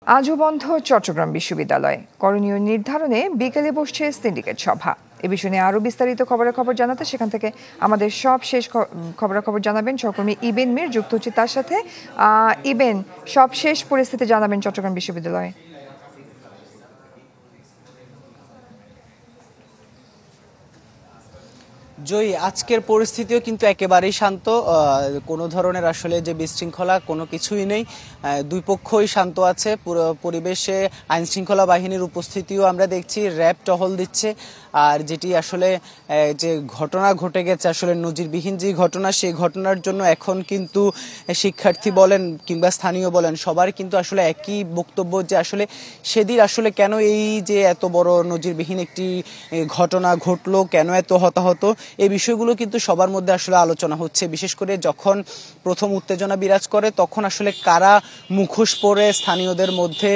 আজও বন্ধ চট্টগ্রাম বিশ্ববিদ্যালয়। করণীয় নির্ধারণে বিকেলে বসছে সিন্ডিকেট সভা। এ বিষয়ে নিয়ে আরও বিস্তারিত খবরাখবর জানাতে সেখান থেকে আমাদের সব শেষ খবরাখবর জানাবেন সহকর্মী ইবেন মির, যুক্ত হচ্ছে তার সাথে। ইবেন, সব শেষ পরিস্থিতি জানাবেন চট্টগ্রাম বিশ্ববিদ্যালয়ে। জয়ী, আজকের পরিস্থিতিও কিন্তু একেবারেই শান্ত। কোনো ধরনের আসলে যে বিশৃঙ্খলা কোনো কিছুই নেই। দুই পক্ষই শান্ত আছে। পুরো পরিবেশে আইন শৃঙ্খলা বাহিনীর উপস্থিতিও আমরা দেখছি, র্যাব টহল দিচ্ছে। আর যেটি আসলে যে ঘটনা ঘটে গেছে, আসলে নজিরবিহীন যে ঘটনা, সেই ঘটনার জন্য এখন কিন্তু শিক্ষার্থী বলেন কিংবা স্থানীয় বলেন সবার কিন্তু আসলে একই বক্তব্য যে আসলে সেদিন আসলে কেন এই যে এত বড় নজিরবিহীন একটি ঘটনা ঘটলো, কেন এত হতাহত, এই বিষয়গুলো কিন্তু সবার মধ্যে আসলে আলোচনা হচ্ছে। বিশেষ করে যখন প্রথম উত্তেজনা বিরাজ করে তখন আসলে কারা মুখোশ পরে স্থানীয়দের মধ্যে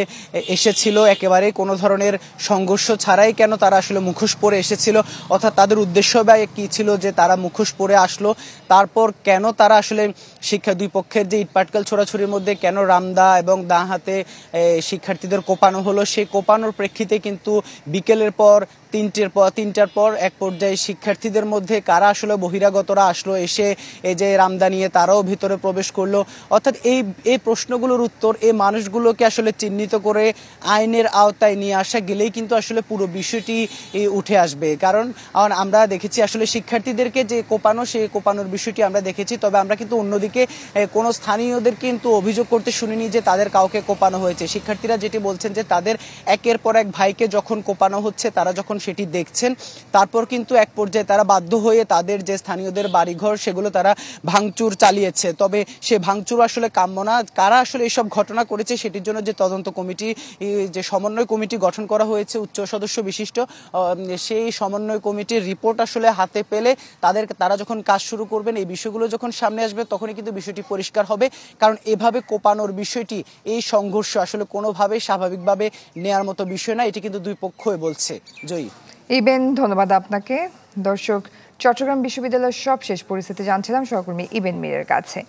এসেছিল, একেবারে কোনো ধরনের সংঘর্ষ ছাড়াই কেন তারা আসলে মুখোশ পরে এসেছিল, অর্থাৎ তাদের উদ্দেশ্য বা কি ছিল যে তারা মুখোশ পরে আসলো। তারপর কেন তারা আসলে দুই পক্ষের যে ইটপাটকেল ছোড়াছুরির মধ্যে কেন রামদা এবং দা হাতে শিক্ষার্থীদের কোপানো হলো, সেই কোপানোর প্রেক্ষিতে কিন্তু বিকেলের পর তিনটার পর এক পর্যায়ে শিক্ষার্থীদের মধ্যে কারা আসলে বহিরাগতরা আসলো, এসে এই যে রামদা নিয়ে তারাও ভিতরে প্রবেশ করলো। অর্থাৎ এই প্রশ্নগুলোর উত্তর এই মানুষগুলোকে আসলে চিহ্নিত করে আইনের আওতায় নিয়ে আসা গেলেই কিন্তু আসলে পুরো বিষয়টি উঠে আসবে। কারণ আমরা দেখেছি আসলে শিক্ষার্থীদেরকে যে কোপানো, সেই কোপানোর বিষয়টি আমরা দেখেছি। তবে আমরা কিন্তু অন্যদিকে কোনো স্থানীয়দের কিন্তু অভিযোগ করতে শুনিনি যে তাদের কাউকে কোপানো হয়েছে। শিক্ষার্থীরা যেটি বলছেন যে তাদের একের পর এক ভাইকে যখন কোপানো হচ্ছে, তারা যখন সেটি দেখছেন, তারপর কিন্তু এক পর্যায়ে তারা বাধ্য হয়ে তাদের যে স্থানীয়দের বাড়িঘর সেগুলো তারা ভাঙচুর চালিয়েছে। তবে সে ভাঙচুর আসলে কাম্য না। কারা আসলে এইসব ঘটনা করেছে সেটির জন্য যে তদন্ত কমিটি, যে সমন্বয় কমিটি গঠন করা হয়েছে উচ্চ সদস্য বিশিষ্ট, সেই সমন্বয় কমিটির রিপোর্ট আসলে হাতে পেলে তারা যখন কাজ শুরু করবেন, এই বিষয়গুলো যখন সামনে আসবে তখনই কিন্তু বিষয়টি পরিষ্কার হবে। কারণ এভাবে কোপানোর বিষয়টি, এই সংঘর্ষ আসলে কোনোভাবেই স্বাভাবিকভাবে নেয়ার মতো বিষয় না। এটি কিন্তু দুই পক্ষই বলছে। জয়ী। ইবেন, ধন্যবাদ আপনাকে। দর্শক, চট্টগ্রাম বিশ্ববিদ্যালয়ের সব শেষ পরিস্থিতি জানছিলাম সহকর্মী ইবেন মিরের কাছে।